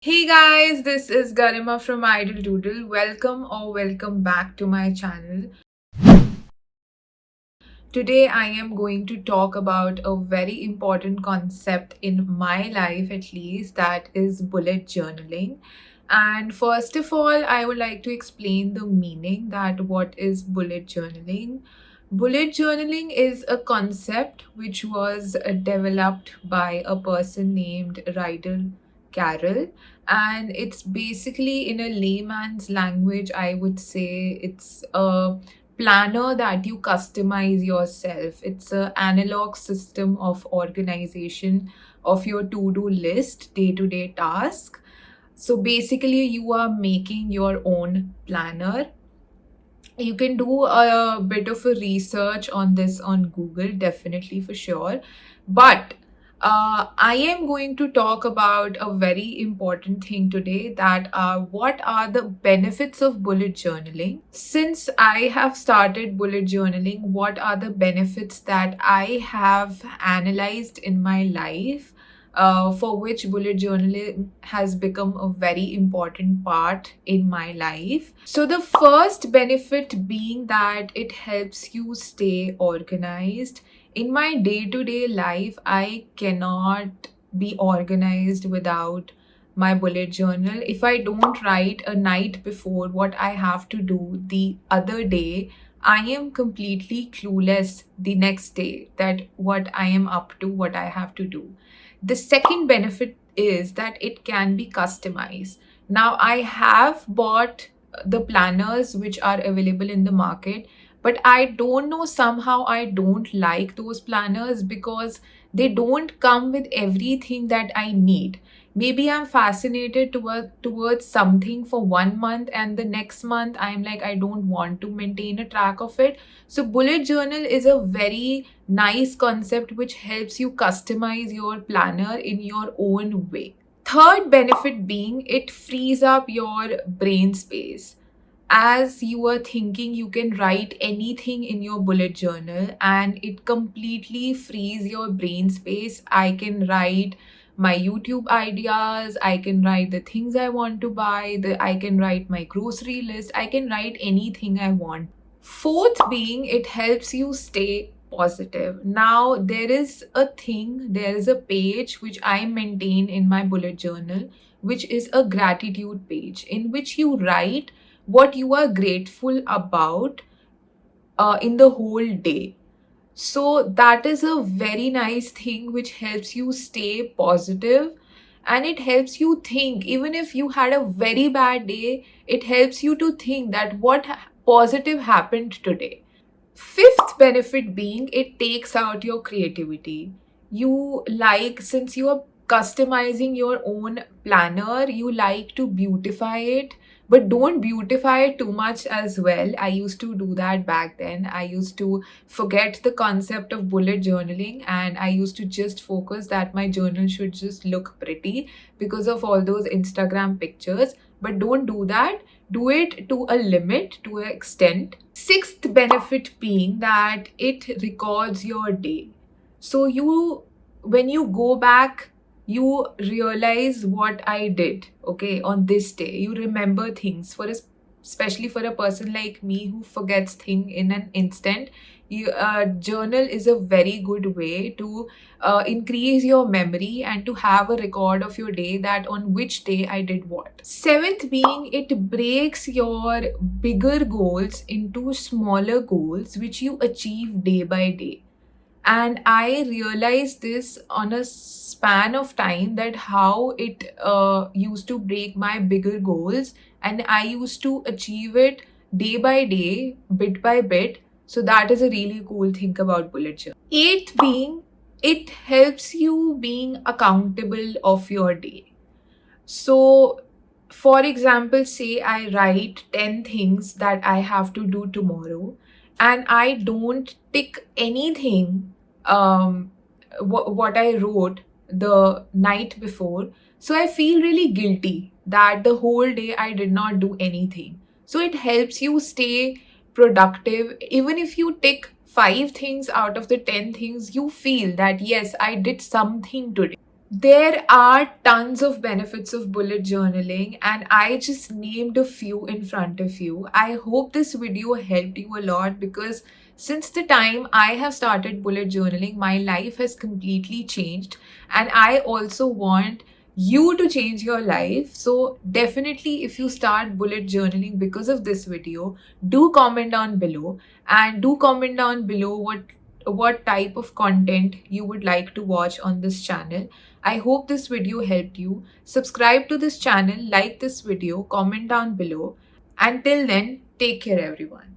Hey guys, this is Garima from Idle Doodle. Welcome back to my channel. Today I am going to talk about a very important concept in my life, at least, that is bullet journaling. And first of all, I would like to explain the meaning that what is bullet journaling. Bullet journaling is a concept which was developed by a person named Ryder Carroll, and it's basically, in a layman's language, I would say it's a planner that you customize yourself. It's an analog system of organization of your to-do list, day-to-day task. So basically, you are making your own planner. You can do a bit of a research on this on Google, definitely, for sure. But I am going to talk about a very important thing today, that what are the benefits of bullet journaling. Since I have started bullet journaling, what are the benefits that I have analyzed in my life, for which bullet journaling has become a very important part in my life. So, the first benefit being that it helps you stay organized. In my day to day life, I cannot be organized without my bullet journal. If I don't write a night before what I have to do the other day, I am completely clueless the next day that what I am up to, what I have to do. The second benefit is that it can be customized. Now, I have bought the planners which are available in the market, but I don't know, somehow I don't like those planners because they don't come with everything that I need. Maybe I'm fascinated towards something for 1 month, and the next month I'm like, I don't want to maintain a track of it. So bullet journal is a very nice concept which helps you customize your planner in your own way. Third benefit being it frees up your brain space. As you are thinking, you can write anything in your bullet journal and it completely frees your brain space. I can write my YouTube ideas, I can write the things I want to buy, I can write my grocery list, I can write anything I want. Fourth being it helps you stay positive. Now, there is a page which I maintain in my bullet journal, which is a gratitude page in which you write what you are grateful about in the whole day. So that is a very nice thing which helps you stay positive, and it helps you think. Even if you had a very bad day, it helps you to think that positive happened today. Fifth benefit being it takes out your creativity. Since you are customizing your own planner, you like to beautify it, but don't beautify it too much as well. I used to do that back then. I used to forget the concept of bullet journaling, and I used to just focus that my journal should just look pretty because of all those Instagram pictures. But don't do that. Do it to a limit, to an extent. Sixth benefit being that it records your day. So when you go back, you realize what I did, okay, on this day. You remember things. Especially for a person like me who forgets things in an instant, journal is a very good way to increase your memory and to have a record of your day, that on which day I did what. Seventh being it breaks your bigger goals into smaller goals which you achieve day by day. And I realized this on a span of time, that how it used to break my bigger goals, and I used to achieve it day by day, bit by bit. So that is a really cool thing about bullet journal. Eighth being it helps you being accountable of your day. So, for example, say I write 10 things that I have to do tomorrow, and I don't tick anything, what I wrote the night before. So I feel really guilty that the whole day I did not do anything. So it helps you stay productive. Even if you tick 5 things out of the 10 things, you feel that yes, I did something today. There are tons of benefits of bullet journaling, and I just named a few in front of you. I hope this video helped you a lot because since the time I have started bullet journaling, my life has completely changed, and I also want you to change your life. So, definitely, if you start bullet journaling because of this video, do comment down below and do comment down below what type of content you would like to watch on this channel. I hope this video helped you. Subscribe to this channel, like this video, comment down below. Until then, take care everyone.